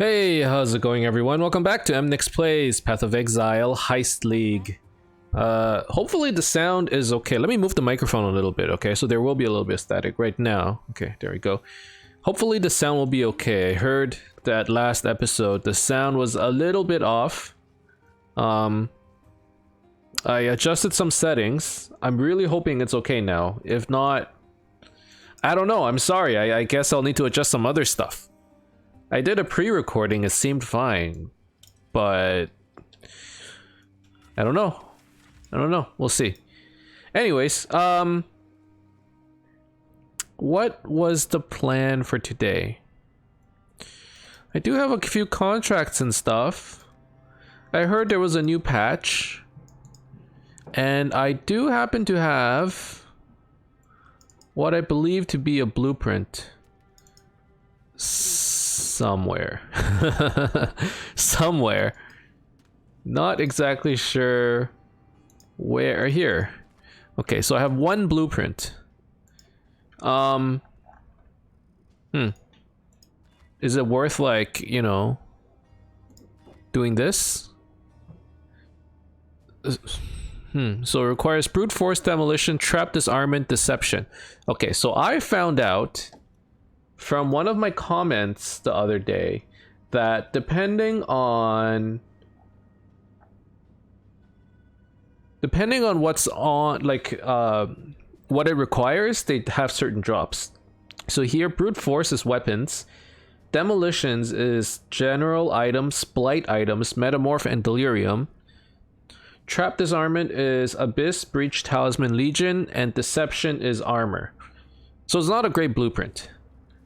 Hey, how's it going everyone? Welcome back to Emnix Plays Path of Exile Heist League. Hopefully the sound is okay. Let me move the microphone a little bit, okay? So there will be a little bit of static right now. Okay, there we go. Hopefully the sound will be okay. I heard that last episode the sound was a little bit off. I adjusted some settings. I'm really hoping it's okay now. If not, I don't know. I'm sorry. I guess I'll need to adjust some other stuff. I did a pre-recording, it seemed fine, but I don't know. We'll see. Anyways, what was the plan for today? I do have a few contracts and stuff. I heard there was a new patch, and I do happen to have what I believe to be a blueprint somewhere. Somewhere. Not exactly sure where. Here. Okay, so I have one blueprint. Is it worth, like, you know, doing this? So it requires brute force demolition, trap disarmament, deception. Okay, so I found out from one of my comments the other day that depending on what's on, like, what it requires, they have certain drops. So here, brute force is weapons, demolitions is general items, blight items, metamorph and delirium, trap disarmament is abyss, breach, talisman, legion, and deception is armor. So it's not a great blueprint.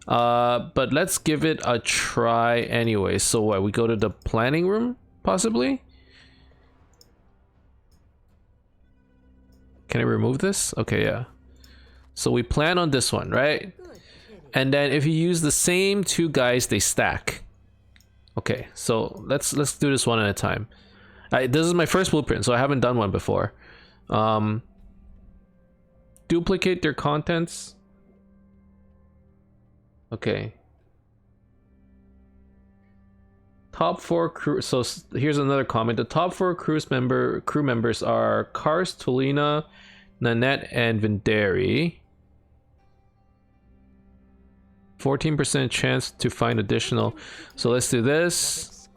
But let's give it a try anyway. So what, we go to the planning room, possibly? Can I remove this? Okay, yeah. So we plan on this one, right? And then if you use the same two guys, they stack. Okay, so let's do this one at a time. This is my first blueprint, so I haven't done one before. Duplicate their contents. Okay. Top 4 crew. So here's another comment. The top 4 crew members are Kars, Tolina, Nanette, and Vinderi. 14% chance to find additional. So let's do this.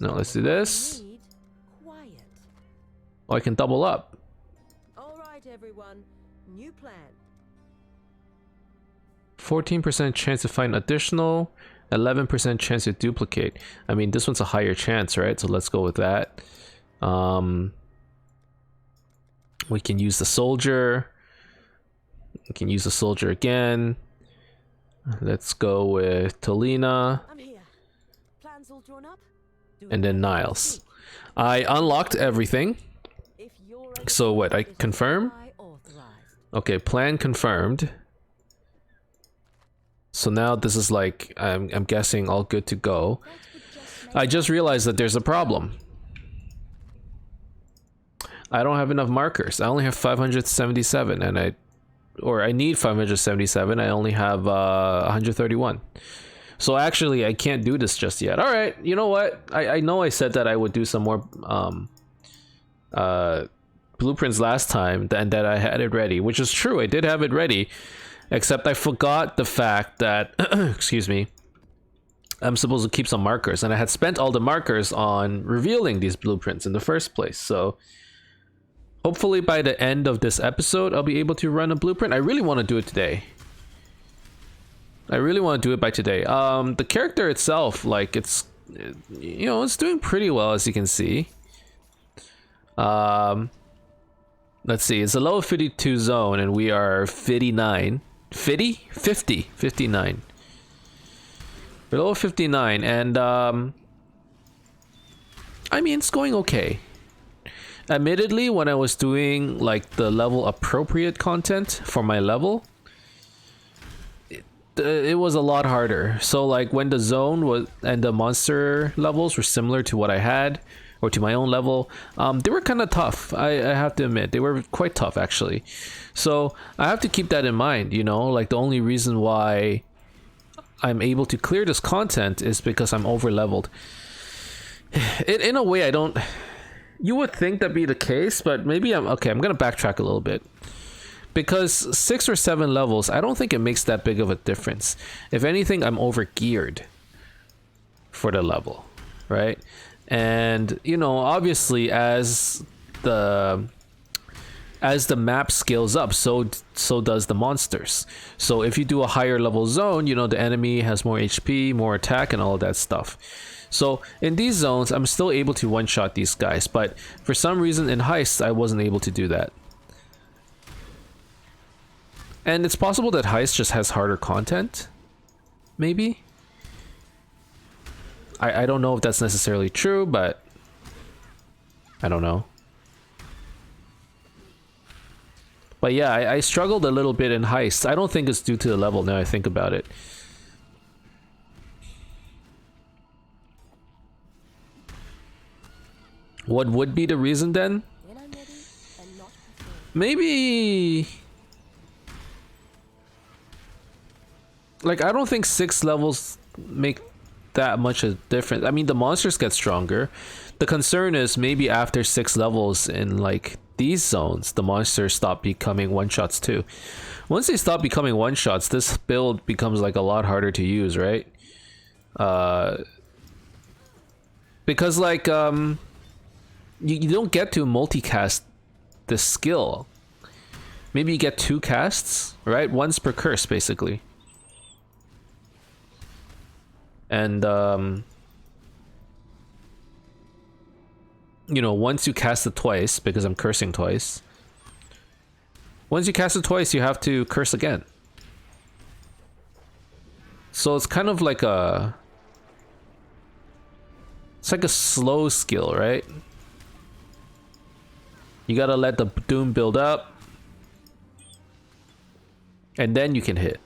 No, let's do this. Oh, I can double up. All right, everyone. New plan. 14% chance to find additional, 11% chance to duplicate. I mean, this one's a higher chance, right? So let's go with that. We can use the soldier. We can use the soldier again. Let's go with Tolina. I'm here. Plans all drawn up? And then Niles. I unlocked everything. So what, I confirm? Okay, plan confirmed. So now this is like, I'm guessing all good to go. I just realized that there's a problem. I don't have enough markers. I only have 577 and I need 577. I only have 131. So actually I can't do this just yet. All right, you know what? I know I said that I would do some more blueprints last time and that I had it ready, which is true. I did have it ready. Except I forgot the fact that, excuse me, I'm supposed to keep some markers. And I had spent all the markers on revealing these blueprints in the first place. So hopefully by the end of this episode, I'll be able to run a blueprint. I really want to do it today. I really want to do it by today. The character itself, like, it's, you know, it's doing pretty well, as you can see. Let's see, it's a level 52 zone and we are 59. 59. We're level 59 and I mean, it's going okay. Admittedly, when I was doing like the level appropriate content for my level, it was a lot harder. So like when the zone was and the monster levels were similar to what I had or to my own level, they were kind of tough. I have to admit, they were quite tough actually. So I have to keep that in mind, you know, like the only reason why I'm able to clear this content is because I'm over leveled. In a way, I don't. You would think that'd be the case, but maybe I'm okay. I'm gonna backtrack a little bit. Because 6 or 7 levels, I don't think it makes that big of a difference. If anything, I'm over geared for the level, right? And you know, obviously, as the map scales up, so does the monsters. So if you do a higher level zone, you know, the enemy has more HP, more attack, and all of that stuff. So in these zones, I'm still able to one-shot these guys, but for some reason in Heist, I wasn't able to do that. And it's possible that Heist just has harder content, maybe? I don't know if that's necessarily true, but I don't know. But yeah, I struggled a little bit in Heist. I don't think it's due to the level now I think about it. What would be the reason then? Maybe... like, I don't think 6 levels make that much a difference. I mean, the monsters get stronger. The concern is maybe after 6 levels in like these zones, the monsters stop becoming one-shots too. Once they stop becoming one-shots, this build becomes like a lot harder to use, right? Because like you don't get to multicast this skill. Maybe you get 2 casts, right? Once per curse, basically. And you know, once you cast it twice, because I'm cursing twice. Once you cast it twice, you have to curse again. So it's kind of like a... it's like a slow skill, right? You gotta let the doom build up. And then you can hit.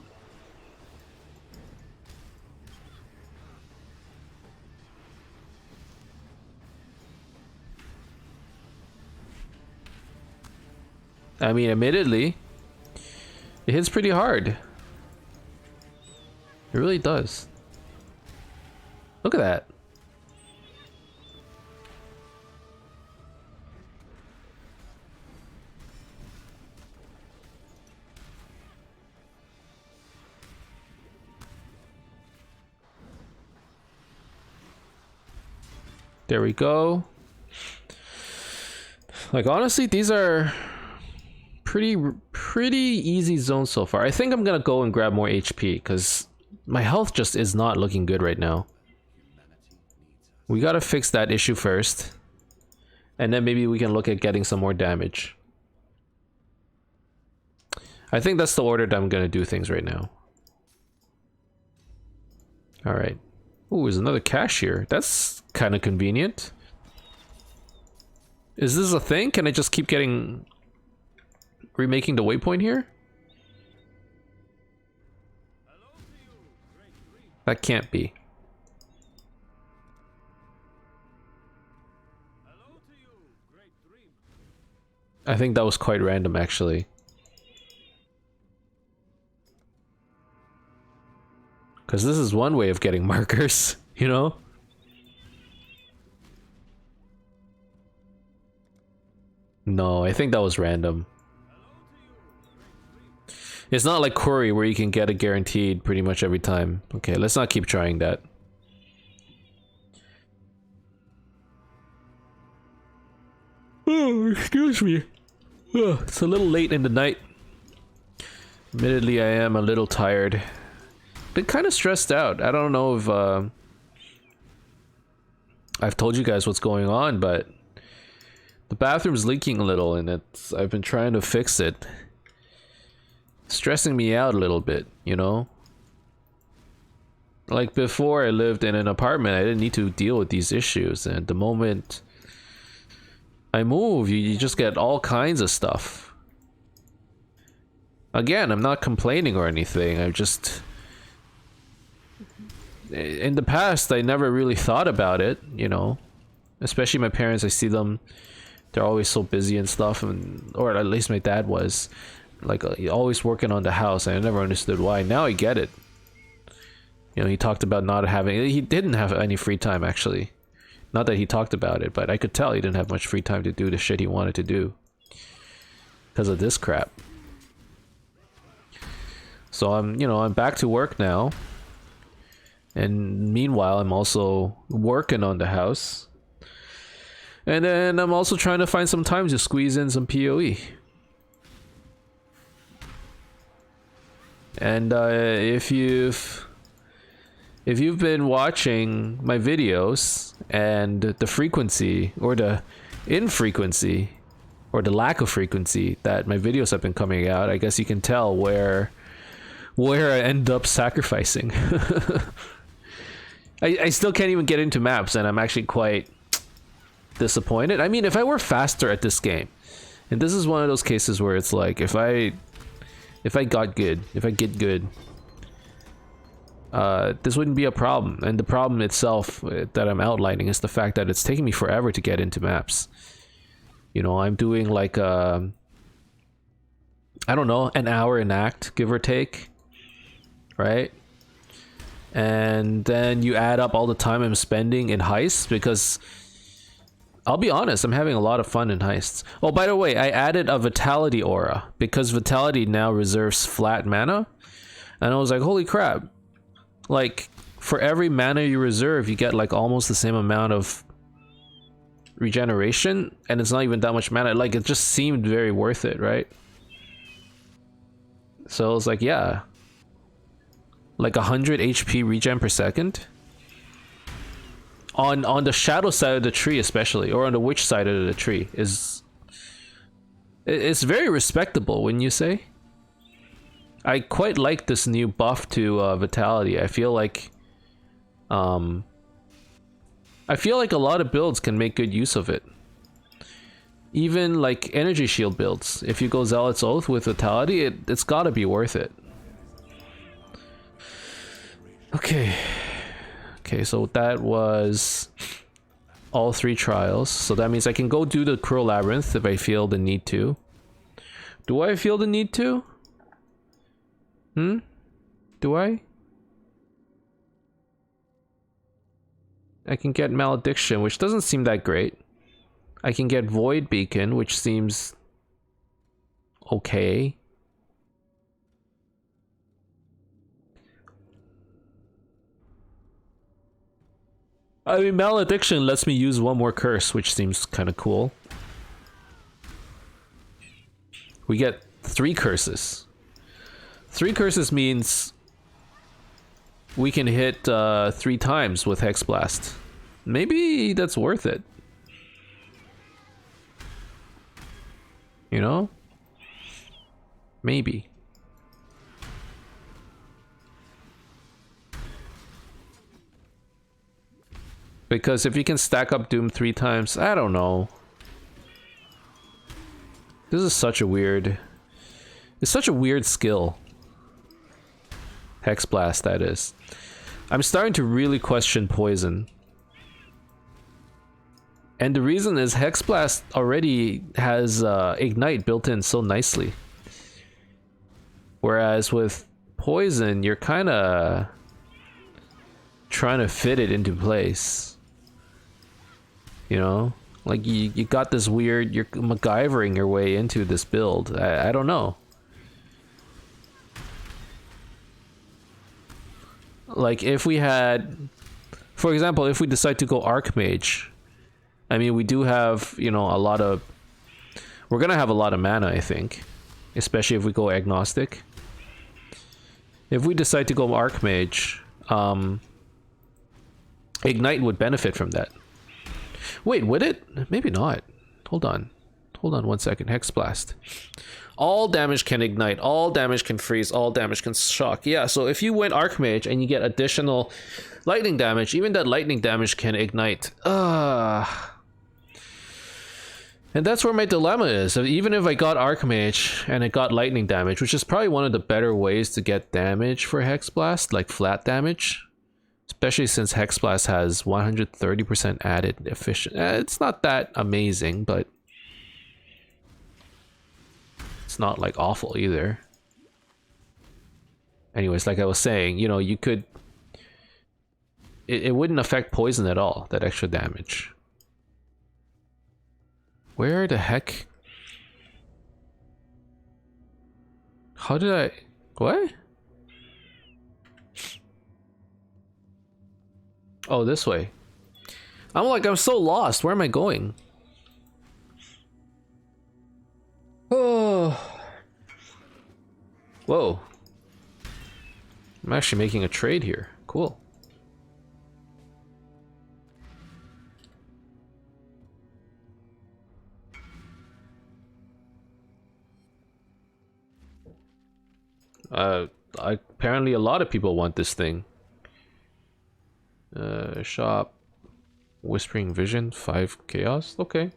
I mean, admittedly, it hits pretty hard. It really does. Look at that. There we go. Like, honestly, these are pretty easy zones so far. I think I'm gonna go and grab more HP because my health just is not looking good right now. We gotta fix that issue first, and then maybe we can look at getting some more damage. I think that's the order that I'm gonna do things right now. Alright. Ooh, there's another cashier. That's kind of convenient. Is this a thing? Can I just keep getting... remaking the waypoint here? That can't be. I think that was quite random, actually. Because this is one way of getting markers, you know? No, I think that was random. It's not like Quarry where you can get it guaranteed pretty much every time. Okay, let's not keep trying that. Oh, excuse me. Oh, it's a little late in the night. Admittedly, I am a little tired. Been kind of stressed out. I don't know if I've told you guys what's going on, but the bathroom's leaking a little and I've been trying to fix it. Stressing me out a little bit, you know? Like before I lived in an apartment, I didn't need to deal with these issues, and the moment I move, you just get all kinds of stuff. Again, I'm not complaining or anything, I'm just... in the past, I never really thought about it, you know? Especially my parents, I see them, they're always so busy and stuff, and or at least my dad was. Like, always working on the house, and I never understood why. Now I get it. You know, he talked about not having. He didn't have any free time actually. Not that he talked about it, but I could tell he didn't have much free time to do the shit he wanted to do because of this crap. So I'm back to work now. And meanwhile, I'm also working on the house. And then I'm also trying to find some time to squeeze in some PoE. And if you've been watching my videos and the frequency or the infrequency or the lack of frequency that my videos have been coming out, I guess you can tell where I end up sacrificing. I still can't even get into maps, and I'm actually quite disappointed. I mean, if I were faster at this game, and this is one of those cases where it's like, if I get good, this wouldn't be a problem. And the problem itself that I'm outlining is the fact that it's taking me forever to get into maps. You know, I'm doing like I don't know, an hour an act, give or take, right? And then you add up all the time I'm spending in Heist, because I'll be honest, I'm having a lot of fun in Heists. Oh, by the way, I added a Vitality aura, because Vitality now reserves flat mana. And I was like, holy crap. Like, for every mana you reserve, you get like almost the same amount of regeneration, and it's not even that much mana. Like, it just seemed very worth it, right? So I was like, yeah. Like 100 HP regen per second. On the shadow side of the tree especially, or on the witch side of the tree, it's very respectable, wouldn't you say? I quite like this new buff to Vitality. I feel like a lot of builds can make good use of it. Even like energy shield builds. If you go Zealot's Oath with Vitality, it's gotta be worth it. Okay, so that was all 3 trials. So that means I can go do the Crow Labyrinth if I feel the need to. Do I feel the need to? Do I? I can get Malediction, which doesn't seem that great. I can get Void Beacon, which seems okay. I mean, Malediction lets me use 1 more curse, which seems kind of cool. We get 3 curses. 3 curses means we can hit 3 times with Hex Blast. Maybe that's worth it. You know? Maybe. Because if you can stack up Doom 3 times, I don't know. This is such a weird... It's such a weird skill. Hex Blast, that is. I'm starting to really question Poison. And the reason is Hex Blast already has Ignite built in so nicely. Whereas with Poison, you're kind of trying to fit it into place. You know? Like, you got this weird... You're MacGyvering your way into this build. I don't know. Like, if we had... For example, if we decide to go Archmage... I mean, we do have, you know, a lot of... We're gonna have a lot of mana, I think. Especially if we go Agnostic. If we decide to go Archmage... Ignite would benefit from that. Wait, would it? Maybe not. Hold on. Hold on 1 second. Hex Blast. All damage can ignite. All damage can freeze. All damage can shock. Yeah, so if you went Archmage and you get additional lightning damage, even that lightning damage can ignite. And that's where my dilemma is. Even if I got Archmage and it got lightning damage, which is probably one of the better ways to get damage for Hex Blast, like flat damage. Especially since Hex Blast has 130% added efficient. It's not that amazing, but it's not like awful either. Anyways, like I was saying, you know, you could it wouldn't affect poison at all, that extra damage. Where the heck? How did I... What? Oh, this way. I'm so lost. Where am I going? Oh. Whoa. I'm actually making a trade here. Cool. Apparently a lot of people want this thing. Shop. Whispering Vision, 5 Chaos. Okay.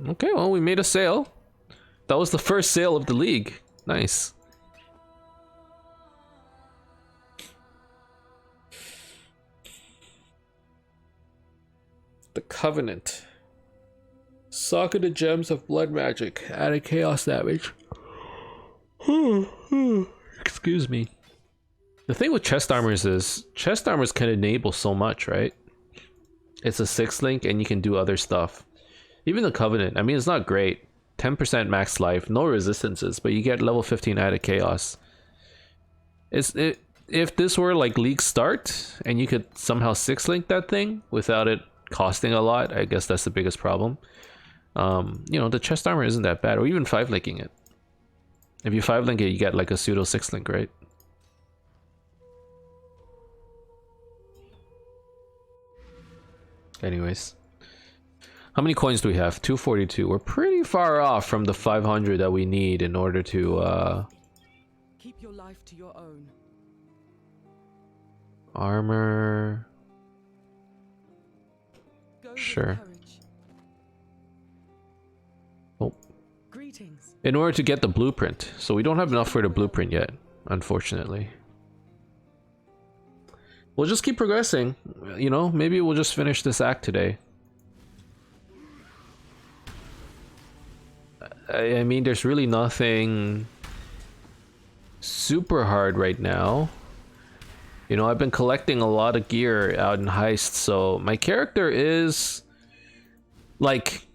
Okay, well, we made a sale. That was the first sale of the league. Nice. The Covenant. Socket the gems of blood magic. Added chaos damage. Excuse me. The thing with chest armors is chest armors can enable so much, right? It's a 6 link and you can do other stuff. Even the Covenant, I mean, it's not great. 10% max life, no resistances, but you get level 15 added chaos. If this were like League Start and you could somehow 6 link that thing without it costing a lot, I guess that's the biggest problem. You know, the chest armor isn't that bad, or even 5 linking it. If you 5 link it, you get like a pseudo 6 link, right? Anyways, how many coins do we have? 242. We're pretty far off from the 500 that we need in order to Keep your life to your own. Armor. Go with Sure. courage. Oh. Greetings. In order to get the blueprint. So we don't have enough for the blueprint yet, unfortunately. We'll just keep progressing. You know, maybe we'll just finish this act today. I mean, there's really nothing super hard right now. You know, I've been collecting a lot of gear out in Heist, so my character is like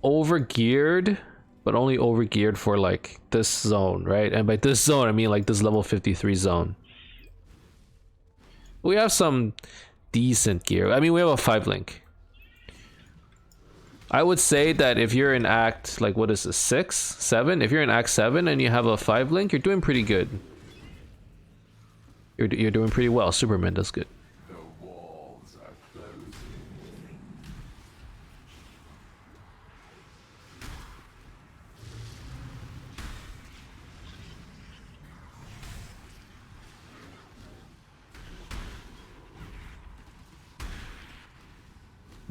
over geared, but only over geared for like this zone, right? And by this zone, I mean like this level 53 zone. We have some decent gear. I mean, we have a 5 link. I would say that if you're in Act, like what is this, 6, 7? If you're in Act 7 and you have a 5 link, you're doing pretty good. You're doing pretty well. Superman does good. The walls are closing.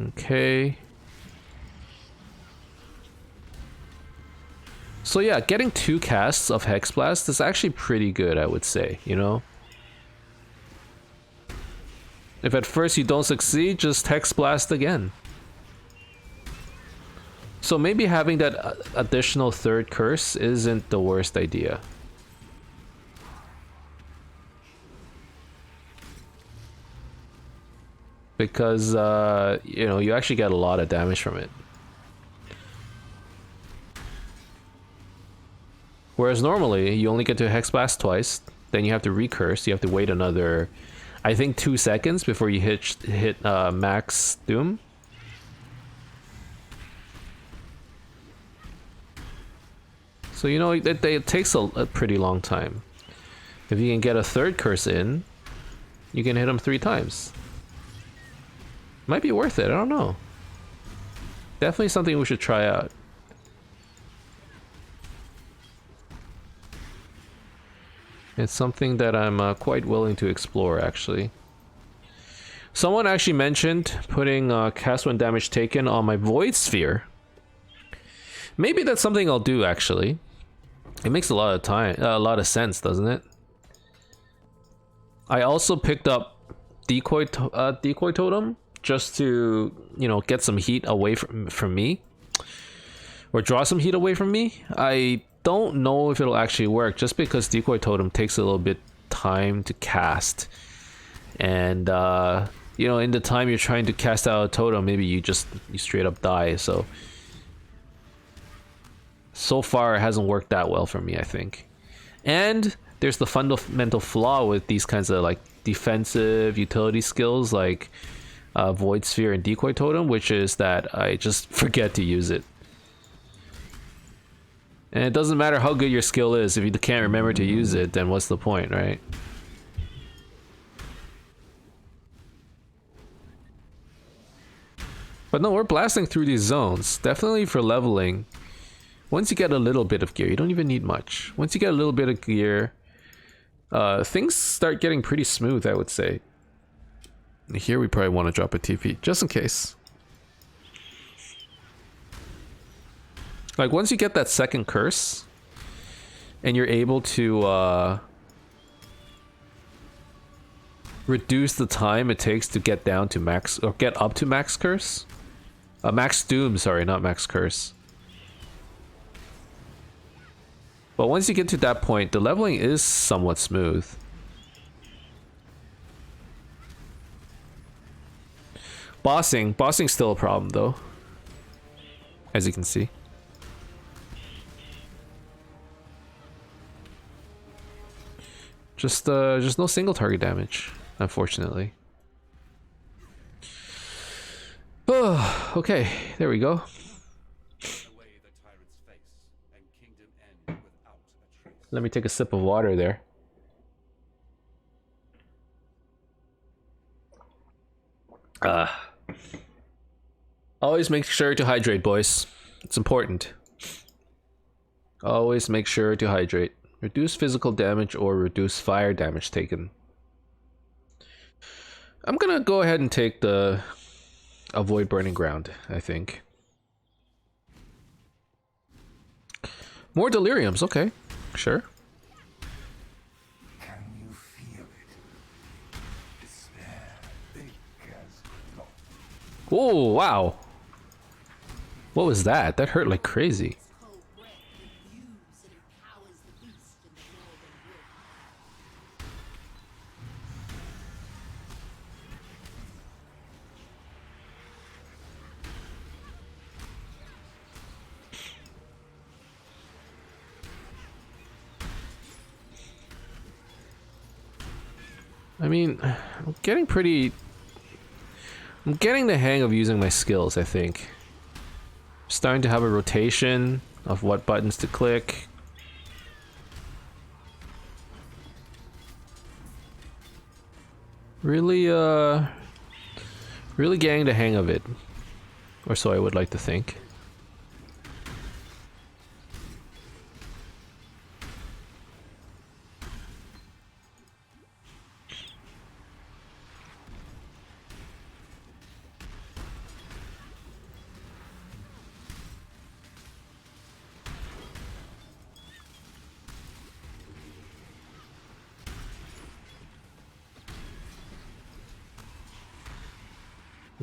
Okay. So yeah, getting 2 casts of Hex Blast is actually pretty good, I would say, you know? If at first you don't succeed, just Hex Blast again. So maybe having that additional 3rd curse isn't the worst idea. Because, you know, you actually get a lot of damage from it. Whereas normally, you only get to Hex Blast twice, then you have to recurse, you have to wait another, I think 2 seconds before you hit max doom. So you know, it takes a pretty long time. If you can get a 3rd curse in, you can hit him 3 times. Might be worth it, I don't know. Definitely something we should try out. It's something that I'm quite willing to explore, actually. Someone actually mentioned putting cast when damage taken on my Void Sphere. Maybe that's something I'll do, actually. It makes a lot of sense, doesn't it? I also picked up decoy totem just to, you know, get some heat away from me, or draw some heat away from me. I don't know if it'll actually work, just because Decoy Totem takes a little bit time to cast, and you know, in the time you're trying to cast out a totem, maybe you straight up die. So far it hasn't worked that well for me, I think. And there's the fundamental flaw with these kinds of like defensive utility skills like Void Sphere and Decoy Totem, which is that I just forget to use it. And it doesn't matter how good your skill is, if you can't remember to use it, then what's the point, right? But no, we're blasting through these zones. Definitely for leveling. Once you get a little bit of gear, you don't even need much. Once you get a little bit of gear, things start getting pretty smooth, I would say. Here we probably want to drop a TP, just in case. Like, once you get that second curse, and you're able to reduce the time it takes to get down to max, or get up to max curse. Max doom, sorry, not max curse. But once you get to that point, the leveling is somewhat smooth. Bossing's still a problem though, as you can see. Just no single target damage, unfortunately. Oh, okay, there we go. Let me take a sip of water there. Always make sure to hydrate, boys. It's important. Always make sure to hydrate. Reduce physical damage or reduce fire damage taken. I'm gonna go ahead and take the avoid burning ground, I think. More deliriums, okay. Sure. Can you feel it? Despair, big as blood. Oh, wow. What was that? That hurt like crazy. I mean, I'm getting the hang of using my skills, I think. Starting to have a rotation of what buttons to click. Really getting the hang of it. Or so I would like to think.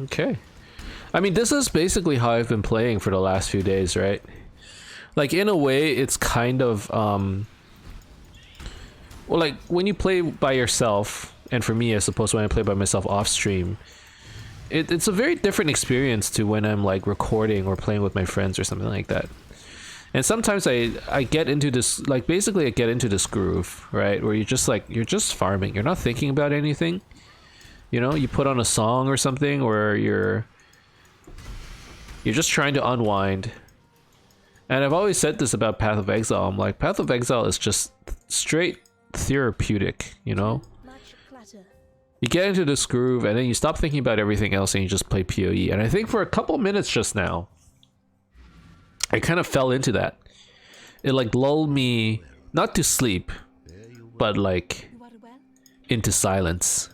Okay. I mean, this is basically how I've been playing for the last few days, right? Like, in a way, it's kind of, well, like, when you play by yourself, and for me, I suppose when I play by myself off stream, it's a very different experience to when I'm, like, recording or playing with my friends or something like that. And sometimes I get into this, like, basically I get into this groove, right? Where you're just, like, you're just farming. You're not thinking about anything. You know, you put on a song or something, or you're just trying to unwind. And I've always said this about Path of Exile. I'm like, Path of Exile is just straight therapeutic, you know? You get into this groove, and then you stop thinking about everything else, and you just play PoE. And I think for a couple minutes just now, I kind of fell into that. It, like, lulled me, not to sleep, but, like, into silence.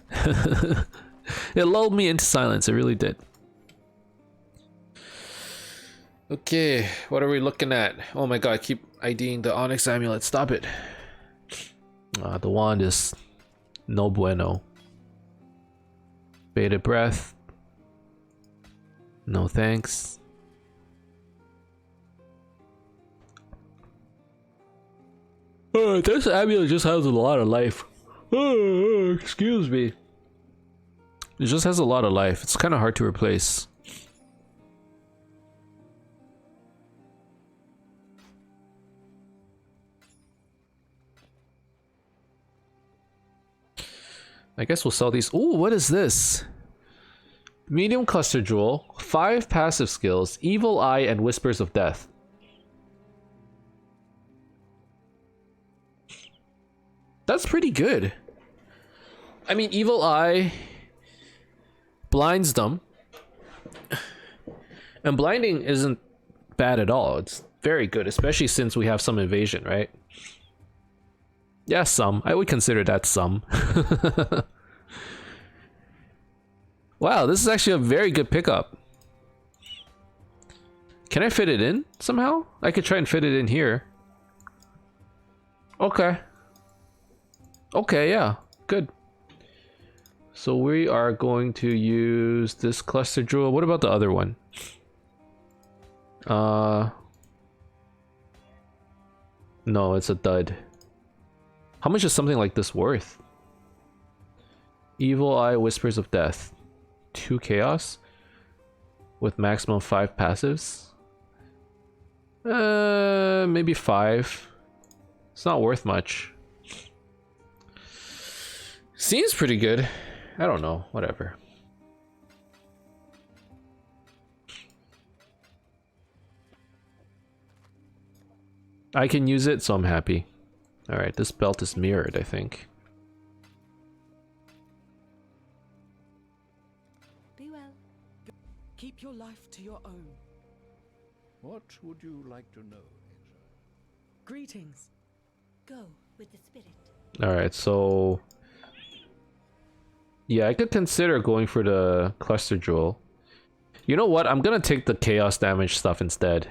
It lulled me into silence, it really did. Okay, what are we looking at? Oh my god, I keep IDing the Onyx Amulet, stop it. The wand is no bueno. Bated breath. No thanks. This amulet just has a lot of life. Excuse me. It just has a lot of life. It's kind of hard to replace. I guess we'll sell these. Ooh, what is this? Medium cluster jewel, 5 passive skills, evil eye and whispers of death. That's pretty good. I mean, evil eye blinds them. And blinding isn't bad at all. It's very good, especially since we have some evasion, right? Yeah, some. I would consider that some. Wow, this is actually a very good pickup. Can I fit it in somehow? I could try and fit it in here. Okay. Okay, yeah. Good. So we are going to use this cluster jewel. What about the other one? No, it's a dud. How much is something like this worth? Evil Eye, Whispers of Death. 2 chaos with maximum 5 passives. Maybe 5. It's not worth much. Seems pretty good. I don't know, whatever. I can use it, so I'm happy. Alright, this belt is mirrored, I think. Be well. Keep your life to your own. What would you like to know, Exile? Greetings. Go with the spirit. Alright, so... yeah, I could consider going for the cluster jewel. You know what? I'm gonna take the chaos damage stuff instead.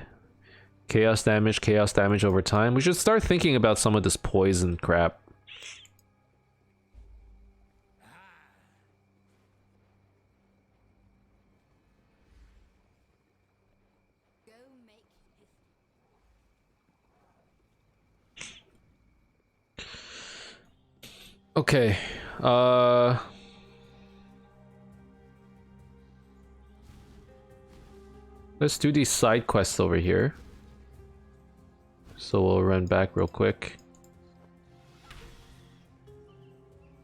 Chaos damage over time. We should start thinking about some of this poison crap. Go make history. Okay. Let's do these side quests over here. So we'll run back real quick.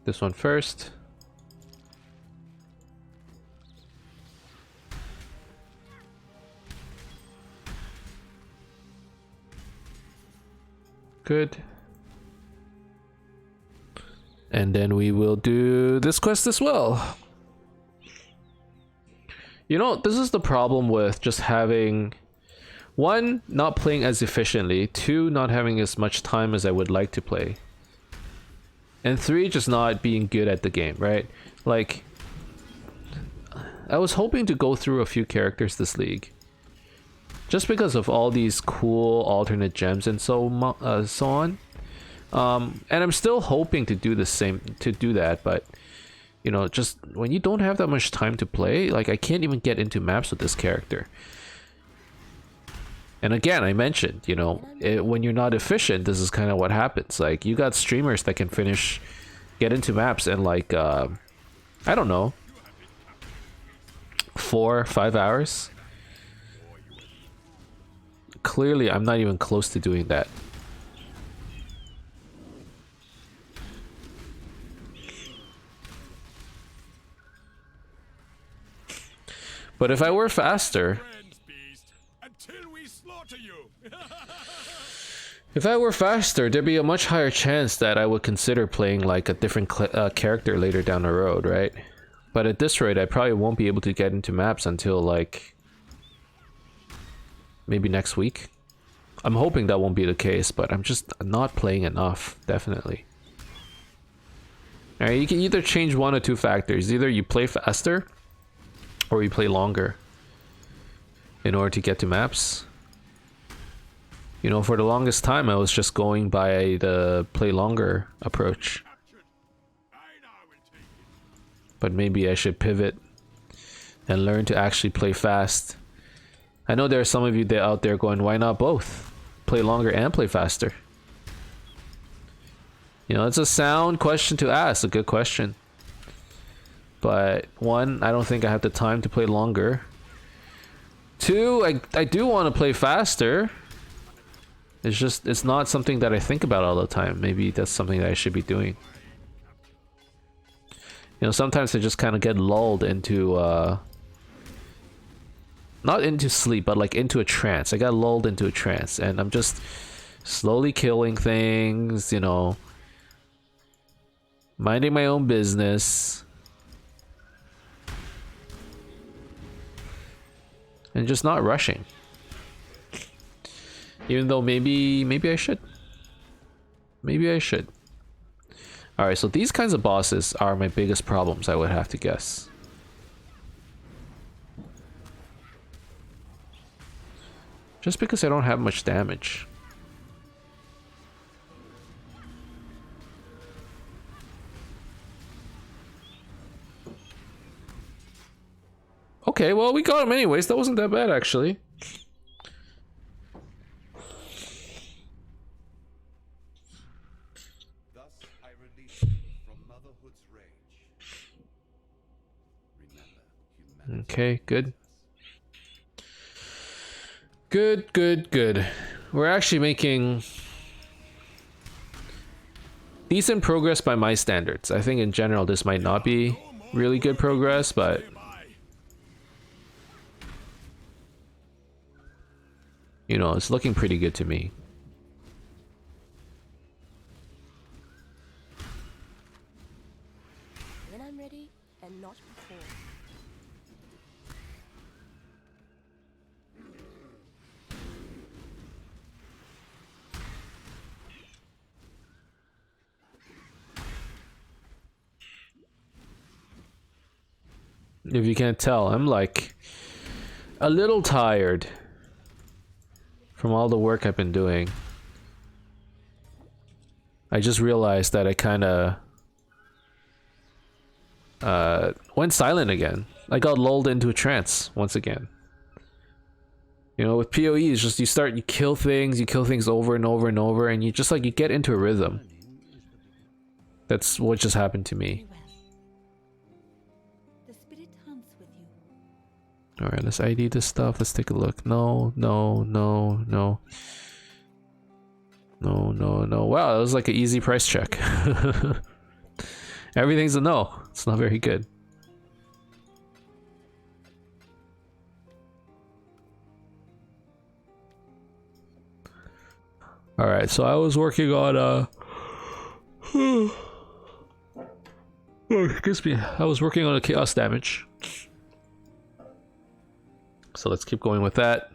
This one first. Good. And then we will do this quest as well. You know, this is the problem with just having... 1, not playing as efficiently. 2, not having as much time as I would like to play. And 3, just not being good at the game, right? Like, I was hoping to go through a few characters this league. Just because of all these cool alternate gems and so on. And I'm still hoping to do the same, to do that, but... you know, just when you don't have that much time to play, like I can't even get into maps with this character. And again, I mentioned, you know, when you're not efficient, this is kind of what happens. Like, you got streamers that can get into maps in like, I don't know, 4 or 5 hours. Clearly, I'm not even close to doing that. But if I were faster... if I were faster, there'd be a much higher chance that I would consider playing like a different character later down the road, right? But at this rate, I probably won't be able to get into maps until like... maybe next week. I'm hoping that won't be the case, but I'm just not playing enough, definitely. Alright, you can either change 1 or 2 factors. Either you play faster, or you play longer in order to get to maps. You know, for the longest time I was just going by the play longer approach. But maybe I should pivot and learn to actually play fast. I know there are some of you out there going, why not both? Play longer and play faster. You know, it's a sound question to ask, a good question. But one, I don't think I have the time to play longer. Two, I do want to play faster. It's just, it's not something that I think about all the time. Maybe that's something that I should be doing. You know, sometimes I just kind of get lulled into, not into sleep, but like into a trance. I got lulled into a trance, and I'm just slowly killing things, you know, minding my own business. And just not rushing. Even though maybe I should. Maybe I should. Alright, so these kinds of bosses are my biggest problems, I would have to guess. Just because I don't have much damage. Okay, well, we got him anyways. That wasn't that bad, actually. Thus I release you from motherhood's rage. Remember, humanity. Okay, good. Good. We're actually making decent progress by my standards. I think in general this might not be really good progress, but you know, it's looking pretty good to me. When I'm ready, and not before. If you can't tell, I'm like a little tired from all the work I've been doing. I just realized that I kind of went silent again. I got lulled into a trance once again. You know, with PoE, it's just you kill things over and over and over, and you just like, you get into a rhythm. That's what just happened to me. Well, the spirit hunts with you. Alright, let's ID this stuff. Let's take a look. No. Wow, that was like an easy price check. Everything's a no. It's not very good. Alright, so I was working on oh, excuse me. I was working on a chaos damage. So let's keep going with that.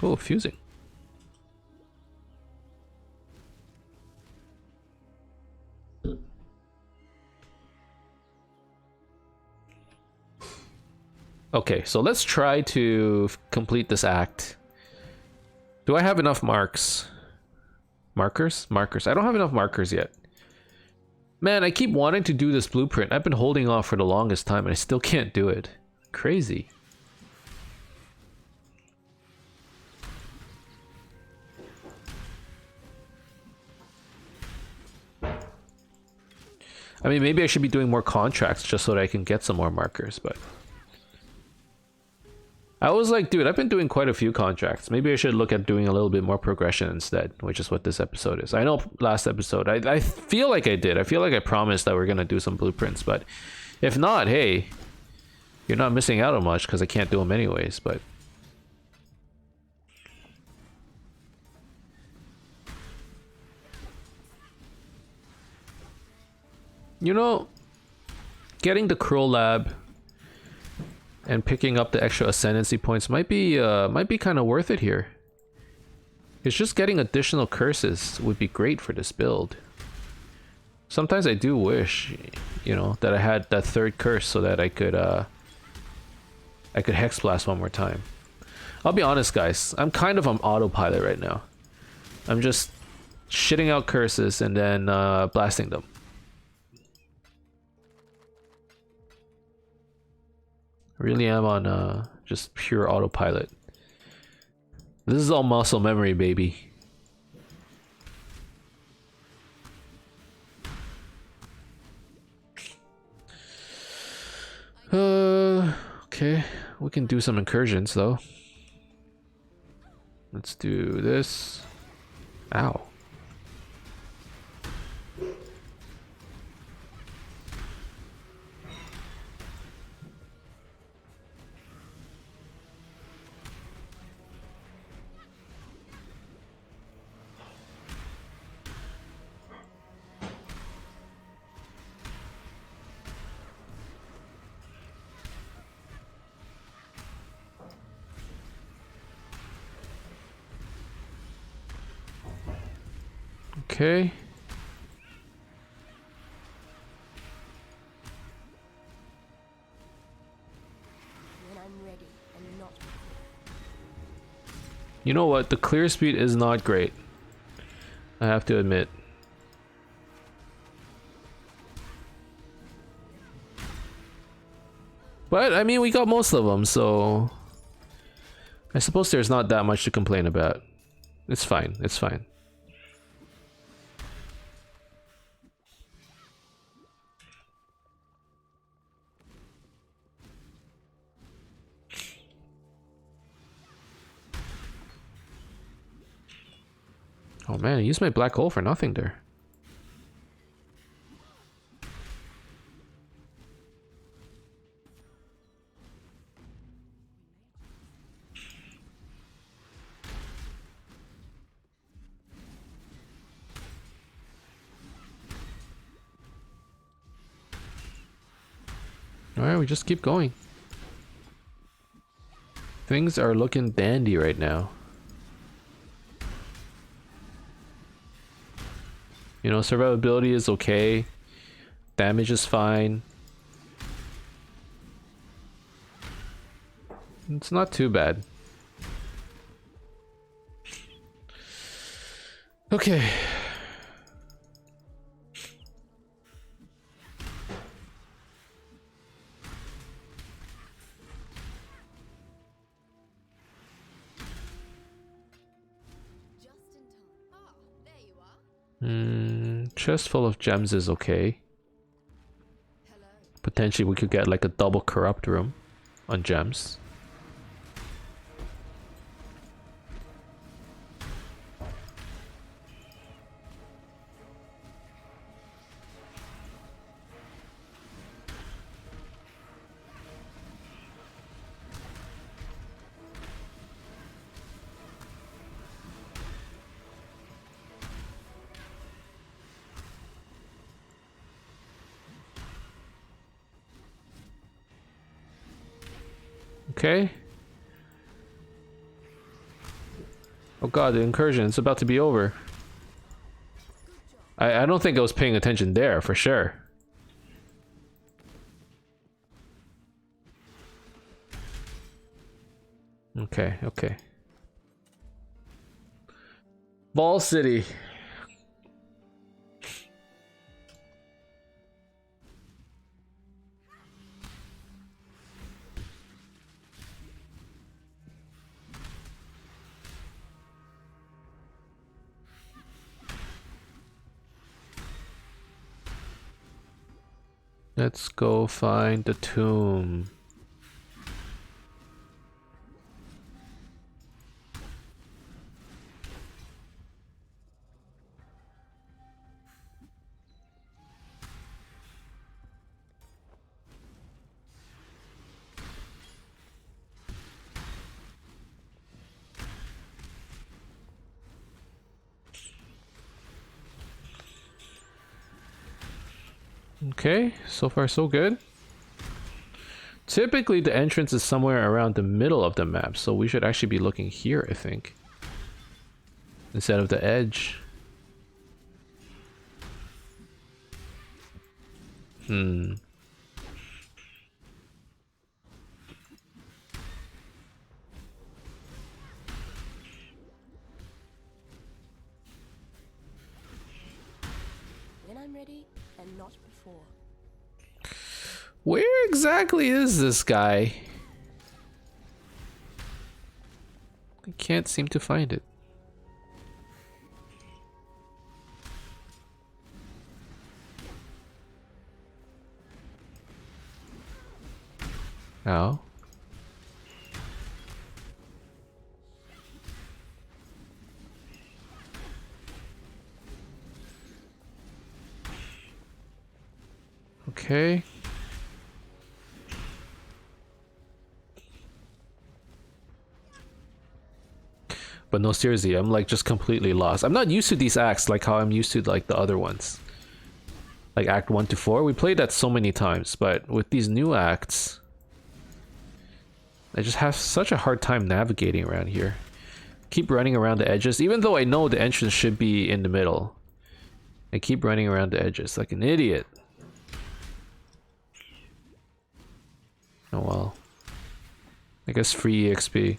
Oh, fusing. Okay, so let's try to complete this act. Do I have enough marks? Markers? Markers. I don't have enough markers yet. Man, I keep wanting to do this blueprint. I've been holding off for the longest time and I still can't do it. Crazy. I mean, maybe I should be doing more contracts just so that I can get some more markers, but I was like, dude, I've been doing quite a few contracts. Maybe I should look at doing a little bit more progression instead, which is what this episode is. I know last episode, I feel like I did. I feel like I promised that we're going to do some blueprints, but if not, hey, you're not missing out on much because I can't do them anyways, but you know, getting the Crow Lab and picking up the extra ascendancy points might be kind of worth it here. It's just getting additional curses would be great for this build. Sometimes I do wish, you know, that I had that third curse so that I could Hex Blast one more time. I'll be honest, guys, I'm kind of on autopilot right now. I'm just shitting out curses and then blasting them. really am on just pure autopilot. This is all muscle memory, baby. Okay, we can do some incursions though. Let's do this. Ow. Okay. When I'm ready and not before. You know what? The clear speed is not great. I have to admit. But I mean, we got most of them, so I suppose there's not that much to complain about. It's fine. It's fine. Oh man, I used my black hole for nothing there. Alright, we just keep going. Things are looking dandy right now. You know, survivability is okay. Damage is fine. It's not too bad. Okay. Chest full of gems is okay. Potentially we could get like a double corrupt room on gems. Okay. Oh god, the incursion is about to be over. I don't think I was paying attention there, for sure. Okay, okay. Ball City. Let's go find the tomb. Okay, so far so good. Typically the entrance is somewhere around the middle of the map, so we should actually be looking here, I think. Instead of the edge. When I'm ready and not before. Where exactly is this guy? I can't seem to find it. Ow. Okay. But no, seriously, I'm like just completely lost. I'm not used to these acts like how I'm used to like the other ones. Like Act 1 to 4. We played that so many times, but with these new acts, I just have such a hard time navigating around here. Keep running around the edges, even though I know the entrance should be in the middle. I keep running around the edges like an idiot. Oh well. I guess free EXP.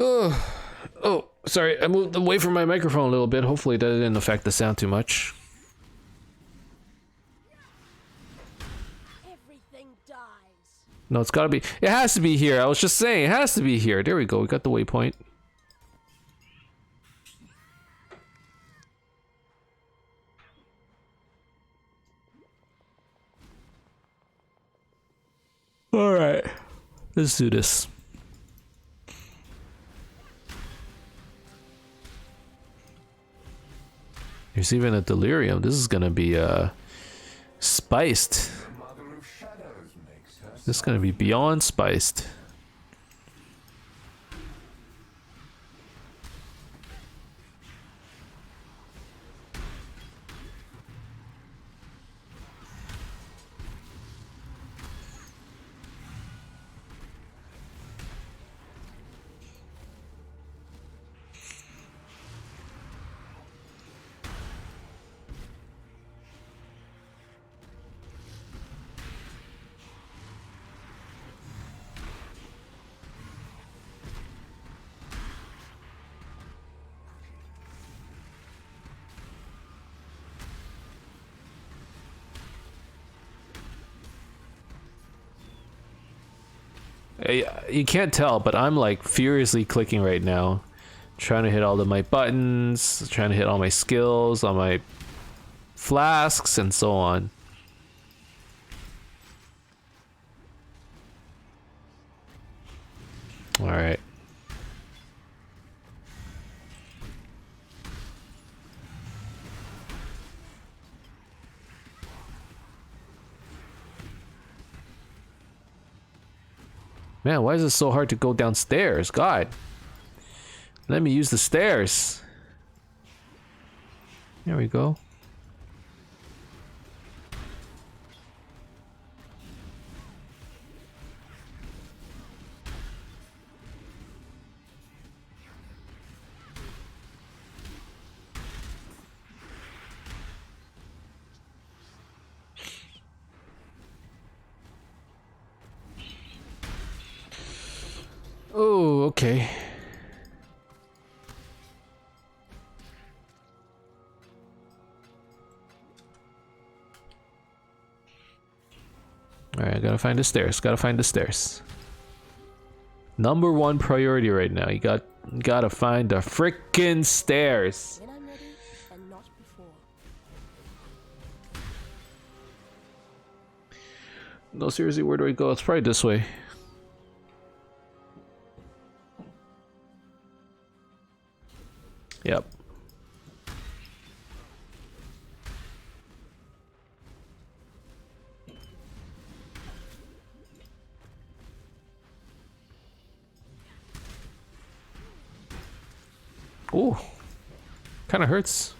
Oh, sorry, I moved away from my microphone a little bit. Hopefully that didn't affect the sound too much. Everything dies. No, it's gotta be. It has to be here. I was just saying, it has to be here. There we go. We got the waypoint. Alright. Let's do this. There's even a delirium. This is gonna be spiced. Mother of shadows makes her This is gonna be beyond spiced. You can't tell, but I'm like furiously clicking right now, trying to hit all of my buttons, trying to hit all my skills, all my flasks, and so on. All right. Man, why is it so hard to go downstairs? God. Let me use the stairs. There we go. Oh, okay. Alright, I gotta find the stairs. Gotta find the stairs. Number one priority right now. You gotta find the frickin' stairs. When I'm ready and not before. No, seriously, where do I go? It's probably this way. Yep. Ooh. Kind of hurts.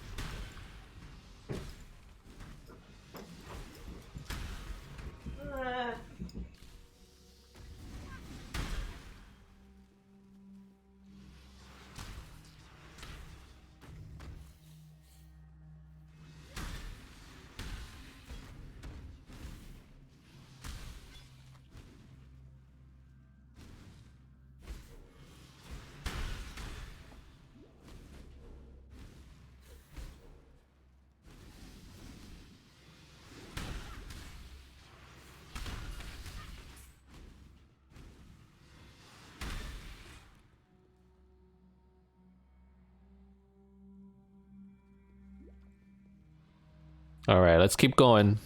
Alright, let's keep going.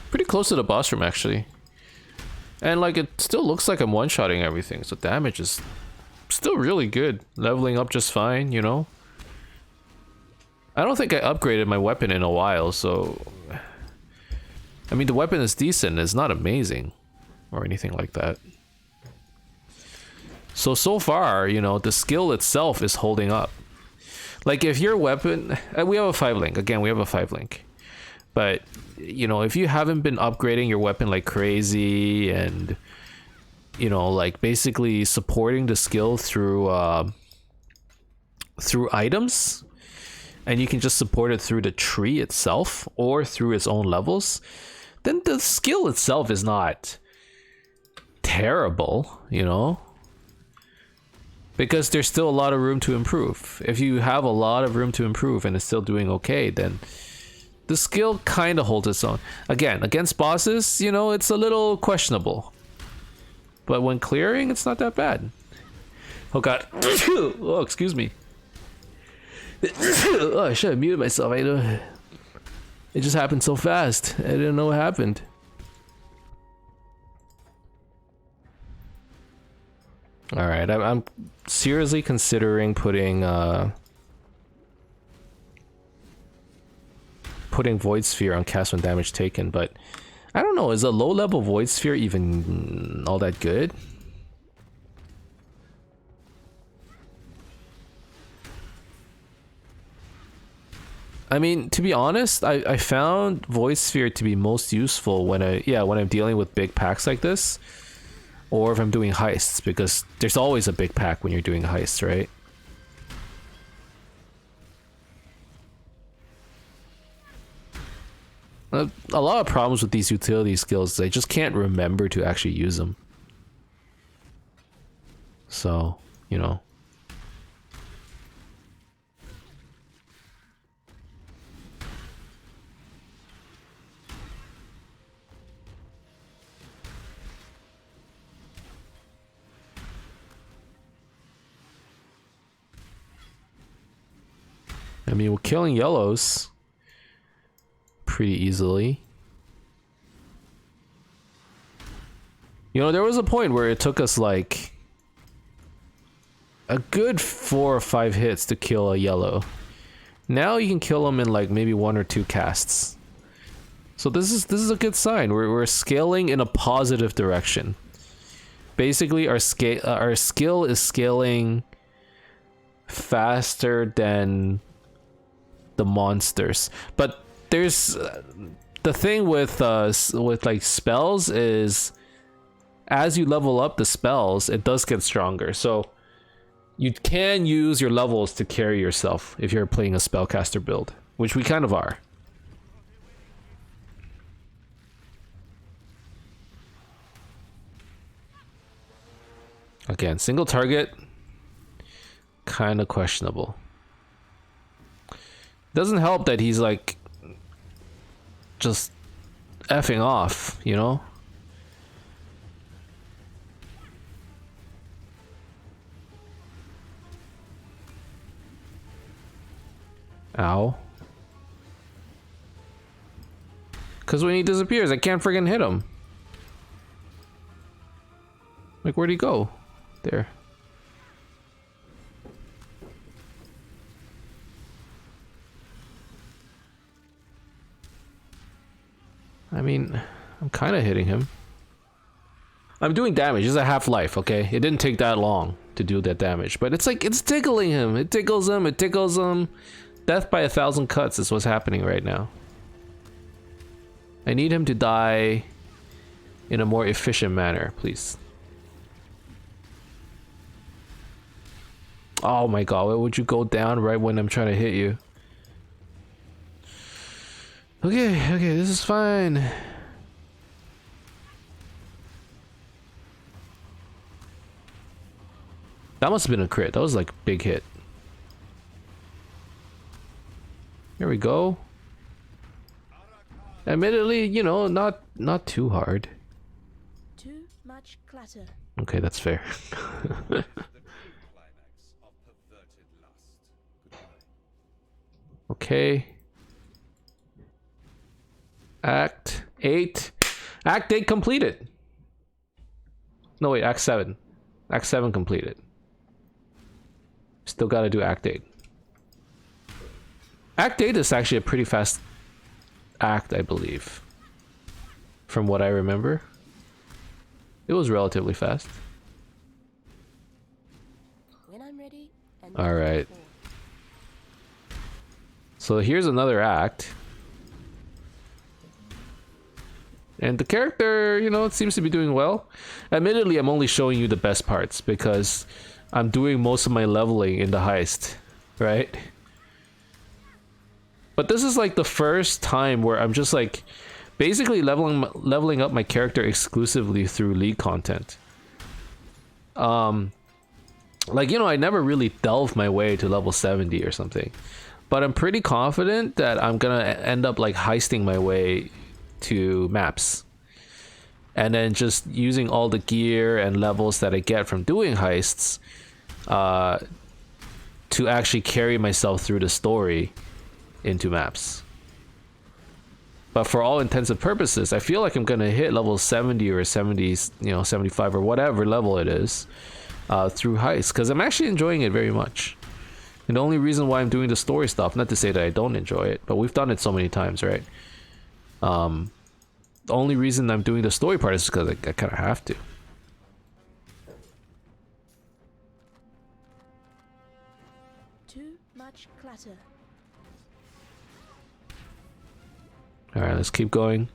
Pretty close to the boss room, actually. And, like, it still looks like I'm one-shotting everything, so damage is still really good. Leveling up just fine, you know? I don't think I upgraded my weapon in a while, so... I mean, the weapon is decent, it's not amazing. Or anything like that. So far, you know, the skill itself is holding up. Like, if your weapon... we have a 5-link. Again, we have a 5-link. But, you know, if you haven't been upgrading your weapon like crazy and, you know, like basically supporting the skill through through items, and you can just support it through the tree itself or through its own levels, then the skill itself is not terrible, you know? Because there's still a lot of room to improve. If you have a lot of room to improve and it's still doing okay, then the skill kind of holds its own. Again, against bosses, you know, it's a little questionable. But when clearing, it's not that bad. Oh god. Oh, excuse me. Oh, I should have muted myself. I know. It just happened so fast. I didn't know what happened. Alright, I'm seriously considering putting Void Sphere on cast when damage taken, but I don't know, is a low level Void Sphere even all that good? I mean, to be honest, I found Void Sphere to be most useful when when I'm dealing with big packs like this. Or if I'm doing heists, because there's always a big pack when you're doing heists, right? A lot of problems with these utility skills, I just can't remember to actually use them. So, you know. I mean, we're killing yellows pretty easily. You know, there was a point where it took us like a good 4 or 5 hits to kill a yellow. Now you can kill them in like maybe 1 or 2 casts. So this is a good sign. We're scaling in a positive direction. Basically, our skill is scaling faster than the monsters. But there's the thing with like spells is as you level up the spells, it does get stronger. So you can use your levels to carry yourself if you're playing a spellcaster build, which we kind of are. Again, single target, kind of questionable. Doesn't help that he's like just effing off, you know? Ow. Because when he disappears, I can't friggin' hit him. Like, where'd he go? There. I mean, I'm kind of hitting him. I'm doing damage. It's a half-life, okay? It didn't take that long to do that damage. But it's like, it's tickling him. It tickles him. It tickles him. Death by 1,000 cuts is what's happening right now. I need him to die in a more efficient manner, please. Oh my god, why would you go down right when I'm trying to hit you? Okay, this is fine. That must have been a crit. That was like a big hit. Here we go. Admittedly, you know, not too hard. Too much clutter. Okay, that's fair. Okay. Act 8. Act 8 completed. No, wait, Act 7. Act 7 completed. Still gotta do Act 8. Act 8 is actually a pretty fast act, I believe. From what I remember. It was relatively fast. When I'm ready. Alright. So here's another act. And the character, you know, it seems to be doing well. Admittedly, I'm only showing you the best parts because I'm doing most of my leveling in the heist, right? But this is like the first time where I'm just like basically leveling up my character exclusively through League content. Like, you know, I never really delved my way to level 70 or something. But I'm pretty confident that I'm gonna end up like heisting my way to maps. And then just using all the gear and levels that I get from doing heists to actually carry myself through the story into maps. But for all intents and purposes, I feel like I'm gonna hit level 70 or 70, you know, 75 or whatever level it is through heist, because I'm actually enjoying it very much. And the only reason why I'm doing the story stuff, not to say that I don't enjoy it, but we've done it so many times, right? The only reason I'm doing the story part is because I kind of have to. Too much clutter. Alright, let's keep going.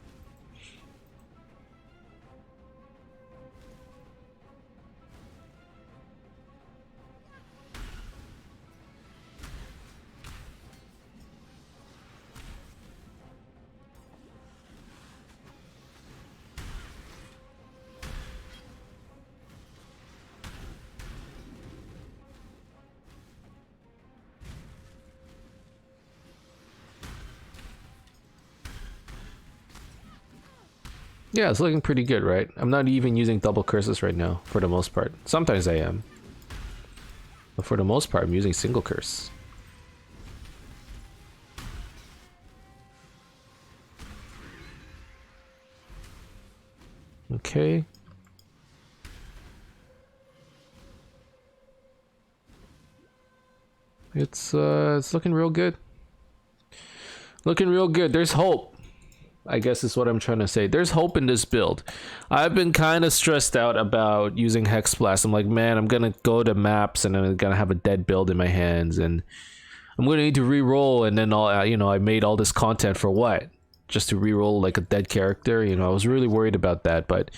Yeah, it's looking pretty good, right? I'm not even using double curses right now, for the most part. Sometimes I am. But for the most part, I'm using single curse. Okay. It's looking real good. Looking real good. There's hope, I guess is what I'm trying to say. There's hope in this build. I've been kind of stressed out about using Hex Blast. I'm like, man, I'm gonna go to maps and I'm gonna have a dead build in my hands, and I'm gonna need to re-roll, and then all, you know, I made all this content for what? Just to re-roll like a dead character? You know, I was really worried about that, but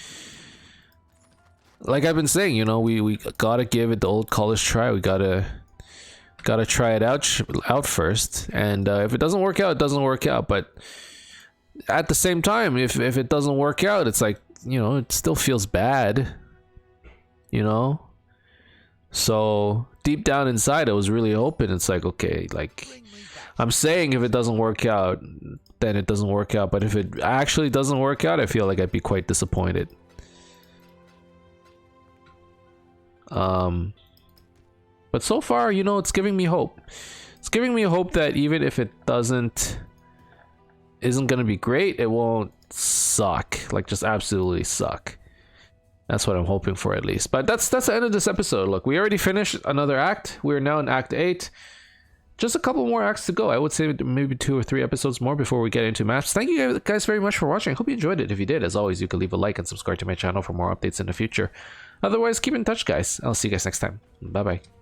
like I've been saying, you know, we gotta give it the old college try. We gotta try it out first, and if it doesn't work out, it doesn't work out. But at the same time, if it doesn't work out, it's like, you know, it still feels bad, you know? So deep down inside, I was really hoping, it's like, okay, like I'm saying if it doesn't work out, then it doesn't work out. But if it actually doesn't work out, I feel like I'd be quite disappointed. But so far, you know, it's giving me hope. It's giving me hope that even if it isn't gonna be great, it won't suck, like just absolutely suck. That's what I'm hoping for, at least. But that's the end of this episode. Look, we already finished another act. We're now in Act 8. Just a couple more acts to go. I would say maybe 2 or 3 episodes more before we get into maps. Thank you guys very much for watching. I hope you enjoyed it. If you did, as always, you can leave a like and subscribe to my channel for more updates in the future. Otherwise, keep in touch, guys. I'll see you guys next time. Bye bye.